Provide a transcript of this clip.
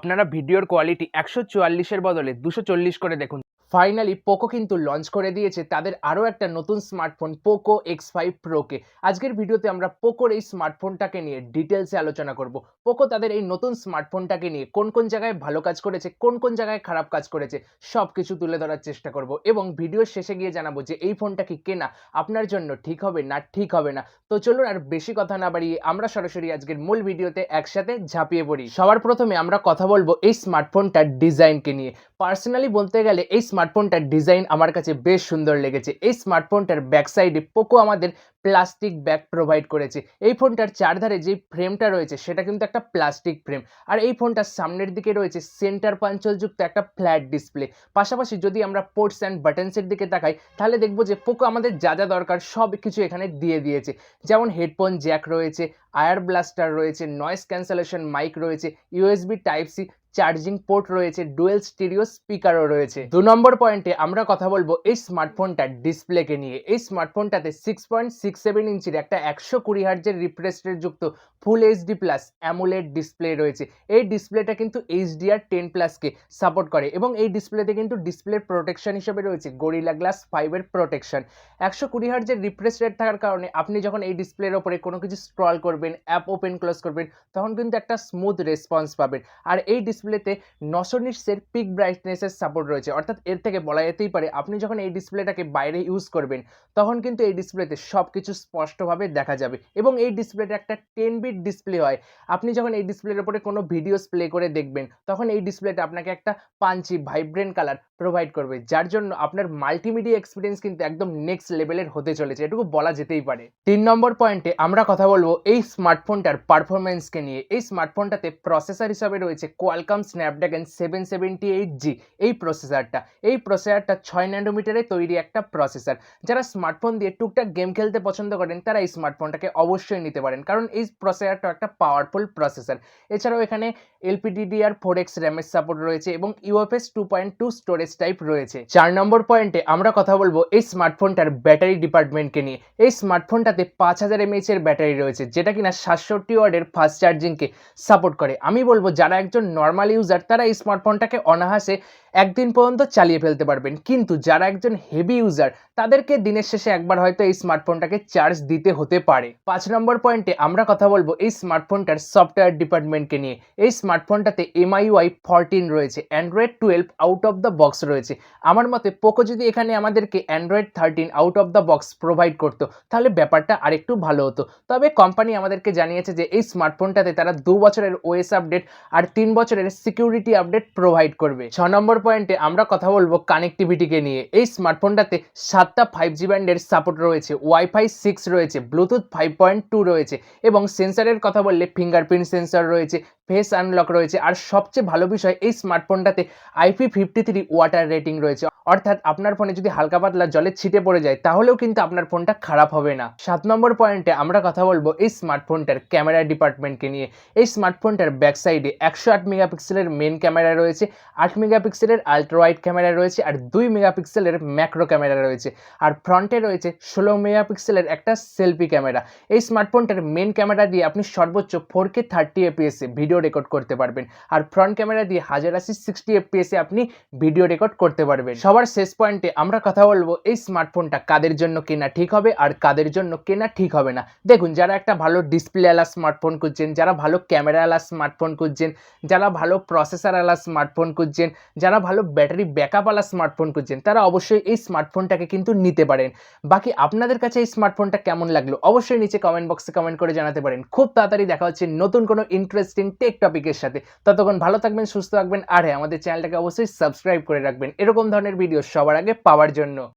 আপনারা ভিডিওর কোয়ালিটি 144 এর বদলে 240 করে দেখুন। ফাইনালি পোকো কিন্তু লঞ্চ করে দিয়েছে তাদের আরও একটা নতুন স্মার্টফোন পোকো X5 প্রোকে। আজকের ভিডিওতে আমরা পোকোর এই স্মার্টফোনটাকে নিয়ে ডিটেলসে আলোচনা করব। পোকো তাদের এই নতুন স্মার্টফোনটাকে নিয়ে কোন কোন জায়গায় ভালো কাজ করেছে, কোন কোন জায়গায় খারাপ কাজ করেছে, সব কিছু তুলে ধরার চেষ্টা করব এবং ভিডিওর শেষে গিয়ে জানাবো যে এই ফোনটা কি কেনা আপনার জন্য ঠিক হবে না ঠিক হবে না। তো চলুন আর বেশি কথা না বাড়িয়ে আমরা সরাসরি আজকের মূল ভিডিওতে একসাথে ঝাঁপিয়ে পড়ি। সবার প্রথমে আমরা কথা বলবো এই স্মার্টফোনটার ডিজাইনকে নিয়ে। পার্সোনালি বলতে গেলে এই স্মার্টফোনটার ডিজাইন আমার কাছে বেশ সুন্দর লেগেছে। এই স্মার্টফোনটার ব্যাক সাইডে পোকো আমাদের প্লাস্টিক ব্যাগ প্রোভাইড করেছে। এই ফোনটার চারধারে যে ফ্রেমটা রয়েছে সেটা কিন্তু একটা প্লাস্টিক ফ্রেম, আর এই ফোনটার সামনের দিকে রয়েছে সেন্টার পাঞ্চলযুক্ত একটা ফ্ল্যাট ডিসপ্লে। পাশাপাশি যদি আমরা পোর্টস অ্যান্ড বাটনসের দিকে তাকাই তাহলে দেখবো যে পোকো আমাদের যা যা দরকার সব কিছু এখানে দিয়ে দিয়েছে। যেমন হেডফোন জ্যাক রয়েছে, আয়ার ব্লাস্টার রয়েছে, নয়েজ ক্যান্সেলেশন মাইক রয়েছে, USB type C charging port রয়েছে, ডুয়েল স্টিরিও স্পিকারও রয়েছে। 2 নম্বর পয়েন্টে আমরা কথা বলবো এই স্মার্টফোনটার ডিসপ্লেকে নিয়ে। এই স্মার্টফোনটাতে 6.67 ইঞ্চির একটা 120 হার্জের রিফ্রেশ রেট যুক্ত full HD plus AMOLED display রয়েছে। এই ডিসপ্লেটা কিন্তু HDR10+ কে সাপোর্ট করে এবং এই ডিসপ্লেতে কিন্তু ডিসপ্লের প্রোটেকশন হিসেবে রয়েছে গরিলা গ্লাস 5 এর প্রোটেকশন। 120 হার্জের রিফ্রেশ রেট থাকার কারণে আপনি যখন এই ডিসপ্লের ওপরে কোনো কিছু স্ক্রল করবেন, অ্যাপ ওপেন ক্লোজ করবেন, তখন কিন্তু একটা স্মুথ রেসপন্স পাবেন। আর এই ডিসপ্লেতে 900 নিটসের পিক ব্রাইটনেসের সাপোর্ট রয়েছে, অর্থাৎ এর থেকে বলা যেতেই পারে আপনি যখন এই ডিসপ্লেটাকে বাইরে ইউজ করবেন তখন কিন্তু এই ডিসপ্লেতে সব কিছু স্পষ্টভাবে দেখা যাবে। এবং এই ডিসপ্লেটা একটা 10 বিট ডিসপ্লে হয়। আপনি যখন এই ডিসপ্লের উপরে কোনো ভিডিওস প্লে করে দেখবেন তখন এই ডিসপ্লেটা আপনাকে একটা পাঞ্চি ভাইব্রেন্ট কালার প্রোভাইড করবে, যার জন্য আপনার মাল্টিমিডিয়া এক্সপিরিয়েন্স কিন্তু একদম নেক্সট লেভেলের হতে চলেছে, এটুকু বলা যেতেই পারে। 3 নম্বর পয়েন্টে আমরা কথা বলবো এই স্মার্টফোনটার পারফরমেন্সকে নিয়ে। এই স্মার্টফোনটাতে প্রসেসর হিসাবে রয়েছে কোয়ালকম স্ন্যাপড্রাগন 778G এই প্রসেসরটা। এই প্রসেসরটা 6 ন্যানোমিটারে তৈরি একটা প্রসেসর। যারা স্মার্টফোন দিয়ে টুকটাক গেম খেলতে পছন্দ করেন তারা এই স্মার্টফোনটাকে অবশ্যই নিতে পারেন, কারণ এই প্রসেসরটা একটা পাওয়ারফুল প্রসেসর। এছাড়াও এখানে LPDDR4X র্যামের সাপোর্ট রয়েছে এবং UFS 2.2 স্টোরেজ টাইপ রয়েছে। 4 নম্বর পয়েন্টে আমরা কথা বলবো এই স্মার্টফোনটার ব্যাটারি ডিপার্টমেন্টকে নিয়ে। এই স্মার্টফোনটাতে 5000 mAh এর ব্যাটারি রয়েছে, যেটা কিনা 67 ওয়াটের ফাস্ট চার্জিংকে সাপোর্ট করে। আমি বলবো যারা একজন নর্মাল ইউজার তারা এই স্মার্টফোনটাকে অনায়াসে একদিন পর্যন্ত চালিয়ে ফেলতে পারবেন, কিন্তু যারা একজন হেভি ইউজার তাদেরকে দিনের শেষে একবার হয়তো এই স্মার্টফোনটাকে চার্জ দিতে হতে পারে। 5 নম্বর পয়েন্টে আমরা কথা বলবো এই স্মার্টফোনটার সফটওয়্যার ডিপার্টমেন্টকে নিয়ে। এই স্মার্টফোনটাতে MIUI 14 রয়েছে, Android 12 out of the box রয়েছে। আমার মতে পোকো যদি এখানে আমাদেরকে Android 13 out of the box provide করতো তাহলে ব্যাপারটা আরেকটু ভালো হতো। তবে কোম্পানি আমাদেরকে জানিয়েছে যে এই স্মার্টফোনটাতে তারা 2 বছরের OS আপডেট আর 3 বছরের সিকিউরিটি আপডেট প্রোভাইড করবে। 6 নম্বর পয়েন্টে আমরা কথা বলবো কানেক্টিভিটিকে নিয়ে। এই স্মার্টফোনটাতে 7টা 5G ব্যান্ডের সাপোর্ট রয়েছে, ওয়াইফাই 6 রয়েছে, ব্লুটুথ 5.2 রয়েছে এবং সেন্সরের কথা বললে ফিঙ্গারপ্রিন্ট সেন্সর রয়েছে, ফেস আনলক রয়েছে, আর সবচেয়ে ভালো বিষয় এই স্মার্টফোনটাতে IP53 ওয়াটার রেটিং রয়েছে, অর্থাৎ আপনার ফোনে যদি হালকা পাতলা জলে ছিটে পড়ে যায় তাহলেও কিন্তু আপনার ফোনটা খারাপ হবে না। 7 নম্বর পয়েন্টে আমরা কথা বলবো এই স্মার্টফোনটার ক্যামেরা ডিপার্টমেন্টকে নিয়ে। এই স্মার্টফোনটার ব্যাক সাইডে 108 মেগাপিক্সেলের মেন ক্যামেরা রয়েছে, 8 মেগাপিক্সেলের আলট্রা ওয়াইড ক্যামেরা রয়েছে আর 2 মেগাপিক্সেলের ম্যাক্রো ক্যামেরা রয়েছে, আর ফ্রন্টে রয়েছে 16 মেগাপিক্সেলের একটা সেলফি ক্যামেরা। এই স্মার্টফোনটার মেন ক্যামেরা দিয়ে আপনি সর্বোচ্চ 4K 30 fps এ ভিডিও রেকর্ড করতে পারবেন, আর ফ্রন্ট ক্যামেরা দিয়ে 1080 60 fps এ আপনি ভিডিও রেকর্ড করতে পারবেন। সবার শেষ পয়েন্টে আমরা কথা বলবো এই স্মার্টফোনটা কাদের জন্য কেনা ঠিক হবে আর কাদের জন্য কেনা ঠিক হবে না। দেখুন, যারা একটা ভালো ডিসপ্লেওয়ালা স্মার্টফোন খুঁজছেন, যারা ভালো ক্যামেরাওয়ালা স্মার্টফোন খুঁজছেন, যারা ভালো প্রসেসরওয়ালা স্মার্টফোন খুঁজছেন, যারা ভালো ব্যাটারি ব্যাকআপওয়ালা স্মার্টফোন খুঁজছেন, তারা অবশ্যই এই স্মার্টফোনটাকে কিন্তু নিতে পারেন। বাকি আপনাদের কাছে এই স্মার্টফোনটা কেমন লাগলো অবশ্যই নিচে কমেন্ট বক্সে কমেন্ট করে জানাতে পারেন। খুব তাড়াতাড়ি দেখা হচ্ছে নতুন কোনো ইন্টারেস্টিং টেক টপিকের সাথে। ততক্ষণ ভালো থাকবেন, সুস্থ থাকবেন, আর হ্যাঁ, আমাদের চ্যানেলটাকে অবশ্যই সাবস্ক্রাইব করে রাখবেন এরকম ধরনের ভিডিও সবার আগে পাওয়ার জন্য।